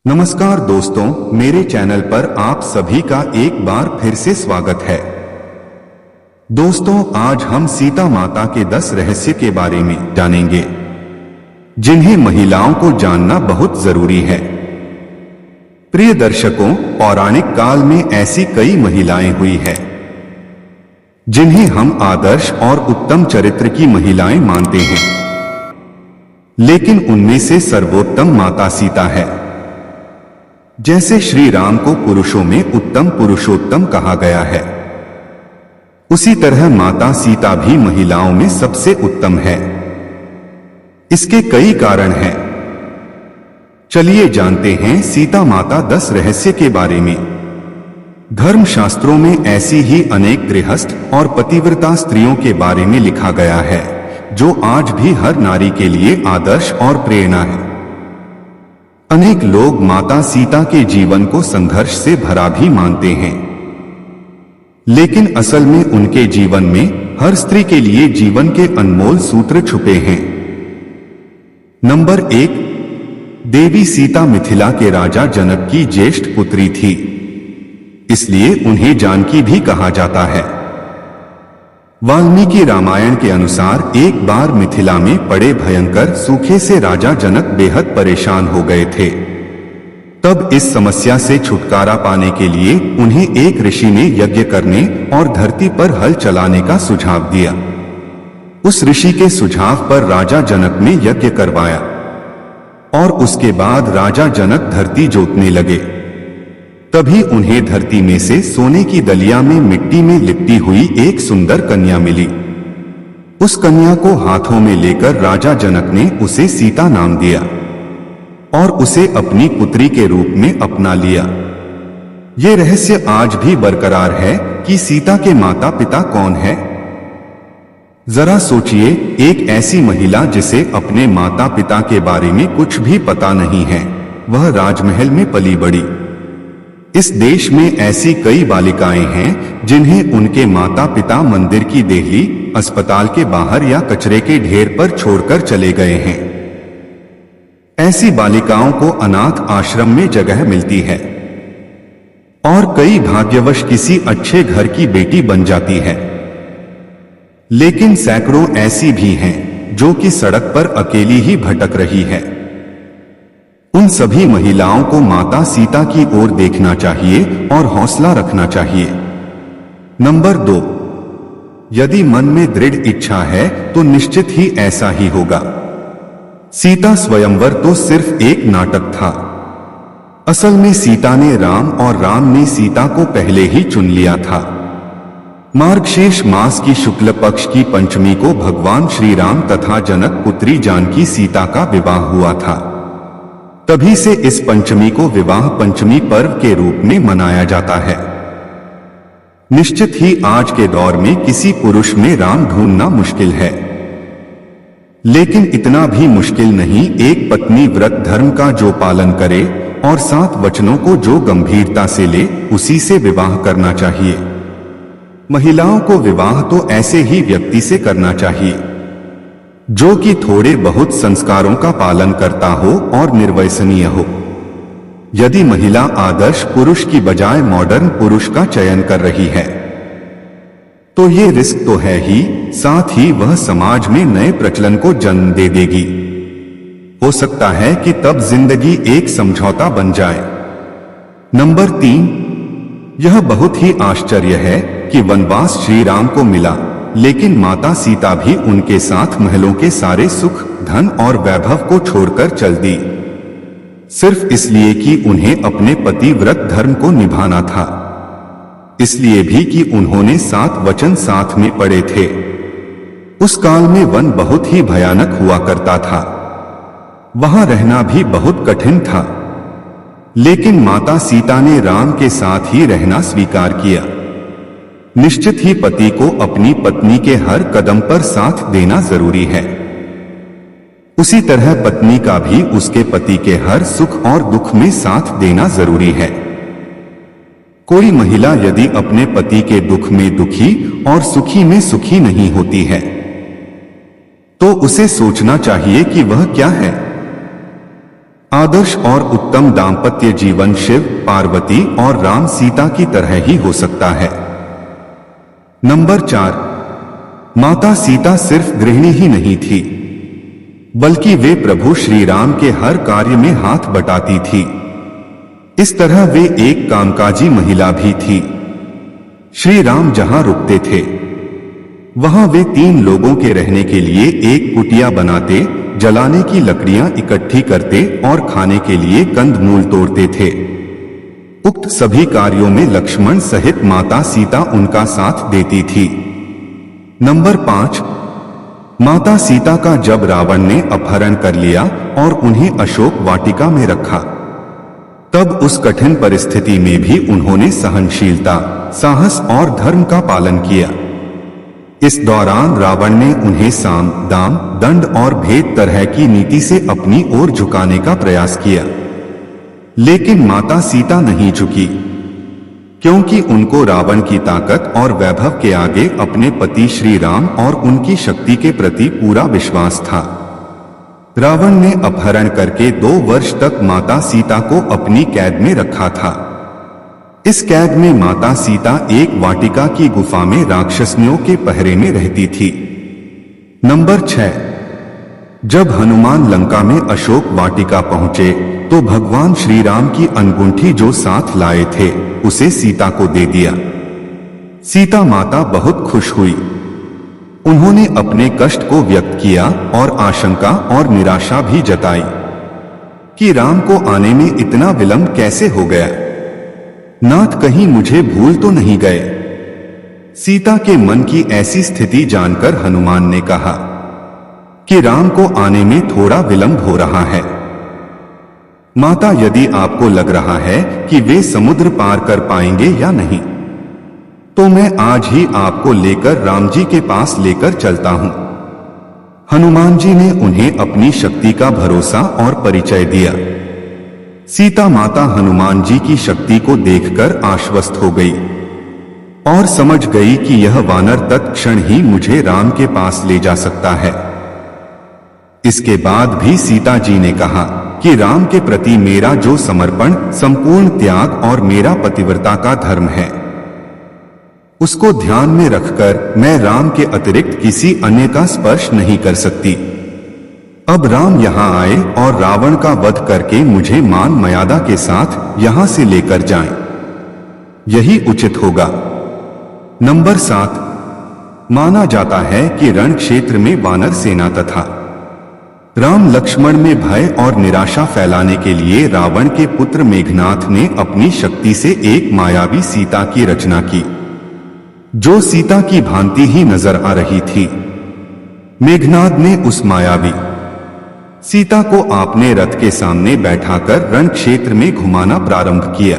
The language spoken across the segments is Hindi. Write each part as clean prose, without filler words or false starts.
नमस्कार दोस्तों, मेरे चैनल पर आप सभी का एक बार फिर से स्वागत है। दोस्तों, आज हम सीता माता के 10 रहस्य के बारे में जानेंगे जिन्हें महिलाओं को जानना बहुत जरूरी है। प्रिय दर्शकों, पौराणिक काल में ऐसी कई महिलाएं हुई है जिन्हें हम आदर्श और उत्तम चरित्र की महिलाएं मानते हैं, लेकिन उनमें से सर्वोत्तम माता सीता है। जैसे श्री राम को पुरुषों में उत्तम पुरुषोत्तम कहा गया है, उसी तरह माता सीता भी महिलाओं में सबसे उत्तम है। इसके कई कारण हैं। चलिए जानते हैं सीता माता 10 रहस्य के बारे में। धर्मशास्त्रों में ऐसी ही अनेक गृहस्थ और पतिव्रता स्त्रियों के बारे में लिखा गया है, जो आज भी हर नारी के लिए आदर्श और प्रेरणा है। अनेक लोग माता सीता के जीवन को संघर्ष से भरा भी मानते हैं, लेकिन असल में उनके जीवन में हर स्त्री के लिए जीवन के अनमोल सूत्र छुपे हैं। नंबर 1, देवी सीता मिथिला के राजा जनक की ज्येष्ठ पुत्री थी, इसलिए उन्हें जानकी भी कहा जाता है। वाल्मीकि रामायण के अनुसार एक बार मिथिला में पड़े भयंकर सूखे से राजा जनक बेहद परेशान हो गए थे। तब इस समस्या से छुटकारा पाने के लिए उन्हें एक ऋषि ने यज्ञ करने और धरती पर हल चलाने का सुझाव दिया। उस ऋषि के सुझाव पर राजा जनक ने यज्ञ करवाया और उसके बाद राजा जनक धरती जोतने लगे। तभी उन्हें धरती में से सोने की दलिया में मिट्टी में लिपटी हुई एक सुंदर कन्या मिली। उस कन्या को हाथों में लेकर राजा जनक ने उसे सीता नाम दिया और उसे अपनी पुत्री के रूप में अपना लिया। ये रहस्य आज भी बरकरार है कि सीता के माता पिता कौन है। जरा सोचिए, एक ऐसी महिला जिसे अपने माता पिता के बारे में कुछ भी पता नहीं है, वह राजमहल में पली बड़ी। इस देश में ऐसी कई बालिकाएं हैं जिन्हें उनके माता पिता मंदिर की देहली, अस्पताल के बाहर या कचरे के ढेर पर छोड़कर चले गए हैं। ऐसी बालिकाओं को अनाथ आश्रम में जगह मिलती है और कई भाग्यवश किसी अच्छे घर की बेटी बन जाती है, लेकिन सैकड़ों ऐसी भी हैं जो कि सड़क पर अकेली ही भटक रही है। उन सभी महिलाओं को माता सीता की ओर देखना चाहिए और हौसला रखना चाहिए। नंबर 2, यदि मन में दृढ़ इच्छा है तो निश्चित ही ऐसा ही होगा। सीता स्वयंवर तो सिर्फ एक नाटक था। असल में सीता ने राम और राम ने सीता को पहले ही चुन लिया था। मार्गशीर्ष मास की शुक्ल पक्ष की पंचमी को भगवान श्री राम तथा जनक पुत्री जानकी सीता का विवाह हुआ था। तभी से इस पंचमी को विवाह पंचमी पर्व के रूप में मनाया जाता है। निश्चित ही आज के दौर में किसी पुरुष में राम ढूंढना मुश्किल है, लेकिन इतना भी मुश्किल नहीं एक पत्नी व्रत धर्म का जो पालन करे और 7 वचनों को जो गंभीरता से ले, उसी से विवाह करना चाहिए। महिलाओं को विवाह तो ऐसे ही व्यक्ति से करना चाहिए जो कि थोड़े बहुत संस्कारों का पालन करता हो और निर्वसनीय हो। यदि महिला आदर्श पुरुष की बजाय मॉडर्न पुरुष का चयन कर रही है तो ये रिस्क तो है ही, साथ ही वह समाज में नए प्रचलन को जन्म दे देगी। हो सकता है कि तब जिंदगी एक समझौता बन जाए। नंबर 3, यह बहुत ही आश्चर्य है कि वनवास श्री राम को मिला, लेकिन माता सीता भी उनके साथ महलों के सारे सुख, धन और वैभव को छोड़कर चल दी, सिर्फ इसलिए कि उन्हें अपने पति व्रत धर्म को निभाना था। इसलिए भी कि उन्होंने 7 वचन साथ में पढ़े थे। उस काल में वन बहुत ही भयानक हुआ करता था, वहां रहना भी बहुत कठिन था, लेकिन माता सीता ने राम के साथ ही रहना स्वीकार किया। निश्चित ही पति को अपनी पत्नी के हर कदम पर साथ देना जरूरी है। उसी तरह पत्नी का भी उसके पति के हर सुख और दुख में साथ देना जरूरी है। कोई महिला यदि अपने पति के दुख में दुखी और सुखी में सुखी नहीं होती है तो उसे सोचना चाहिए कि वह क्या है। आदर्श और उत्तम दाम्पत्य जीवन शिव, पार्वती और राम सीता की तरह ही हो सकता है। नंबर 4, माता सीता सिर्फ गृहिणी ही नहीं थी, बल्कि वे प्रभु श्री राम के हर कार्य में हाथ बटाती थी। इस तरह वे एक कामकाजी महिला भी थी। श्री राम जहां रुकते थे वहां वे 3 लोगों के रहने के लिए एक कुटिया बनाते, जलाने की लकड़ियां इकट्ठी करते और खाने के लिए कंदमूल तोड़ते थे। उक्त सभी कार्यों में लक्ष्मण सहित माता सीता उनका साथ देती थी। नंबर 5, माता सीता का जब रावण ने अपहरण कर लिया और उन्हें अशोक वाटिका में रखा, तब उस कठिन परिस्थिति में भी उन्होंने सहनशीलता, साहस और धर्म का पालन किया। इस दौरान रावण ने उन्हें साम, दाम, दंड और भेद तरह की नीति से अपनी ओर झुकाने का प्रयास किया, लेकिन माता सीता नहीं झुकी, क्योंकि उनको रावण की ताकत और वैभव के आगे अपने पति श्री राम और उनकी शक्ति के प्रति पूरा विश्वास था। रावण ने अपहरण करके 2 वर्ष तक माता सीता को अपनी कैद में रखा था। इस कैद में माता सीता एक वाटिका की गुफा में राक्षसनियों के पहरे में रहती थी। नंबर 6, जब हनुमान लंका में अशोक वाटिका पहुंचे तो भगवान श्री राम की अनगुंठी जो साथ लाए थे उसे सीता को दे दिया। सीता माता बहुत खुश हुई। उन्होंने अपने कष्ट को व्यक्त किया और आशंका और निराशा भी जताई कि राम को आने में इतना विलंब कैसे हो गया। नाथ कहीं मुझे भूल तो नहीं गए। सीता के मन की ऐसी स्थिति जानकर हनुमान ने कहा कि राम को आने में थोड़ा विलंब हो रहा है। माता, यदि आपको लग रहा है कि वे समुद्र पार कर पाएंगे या नहीं, तो मैं आज ही आपको लेकर राम जी के पास लेकर चलता हूं। हनुमान जी ने उन्हें अपनी शक्ति का भरोसा और परिचय दिया। सीता माता हनुमान जी की शक्ति को देखकर आश्वस्त हो गई और समझ गई कि यह वानर तत्क्षण ही मुझे राम के पास ले जा सकता है। इसके बाद भी सीता जी ने कहा कि राम के प्रति मेरा जो समर्पण, संपूर्ण त्याग और मेरा पतिव्रता का धर्म है, उसको ध्यान में रखकर मैं राम के अतिरिक्त किसी अन्य का स्पर्श नहीं कर सकती। अब राम यहाँ आए और रावण का वध करके मुझे मान मर्यादा के साथ यहाँ से लेकर जाएं। यही उचित होगा। नंबर 7, माना जाता है कि रण क्षेत्र में वानर सेना तथा राम लक्ष्मण में भय और निराशा फैलाने के लिए रावण के पुत्र मेघनाथ ने अपनी शक्ति से एक मायावी सीता की रचना की, जो सीता की भांति ही नजर आ रही थी। मेघनाथ ने उस मायावी सीता को अपने रथ के सामने बैठाकर रण क्षेत्र में घुमाना प्रारंभ किया।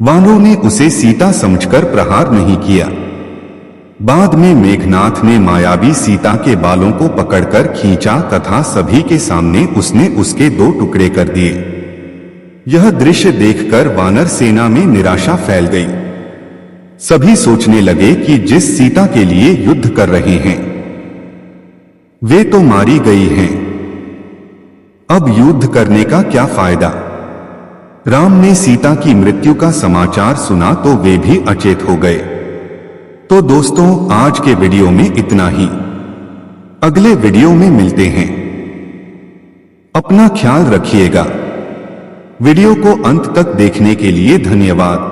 वानरों ने उसे सीता समझकर प्रहार नहीं किया। बाद में मेघनाथ ने मायावी सीता के बालों को पकड़कर खींचा तथा सभी के सामने उसने उसके 2 टुकड़े कर दिए। यह दृश्य देखकर वानर सेना में निराशा फैल गई। सभी सोचने लगे कि जिस सीता के लिए युद्ध कर रहे हैं वे तो मारी गई हैं, अब युद्ध करने का क्या फायदा। राम ने सीता की मृत्यु का समाचार सुना तो वे भी अचेत हो गए। तो दोस्तों, आज के वीडियो में इतना ही। अगले वीडियो में मिलते हैं। अपना ख्याल रखिएगा। वीडियो को अंत तक देखने के लिए धन्यवाद।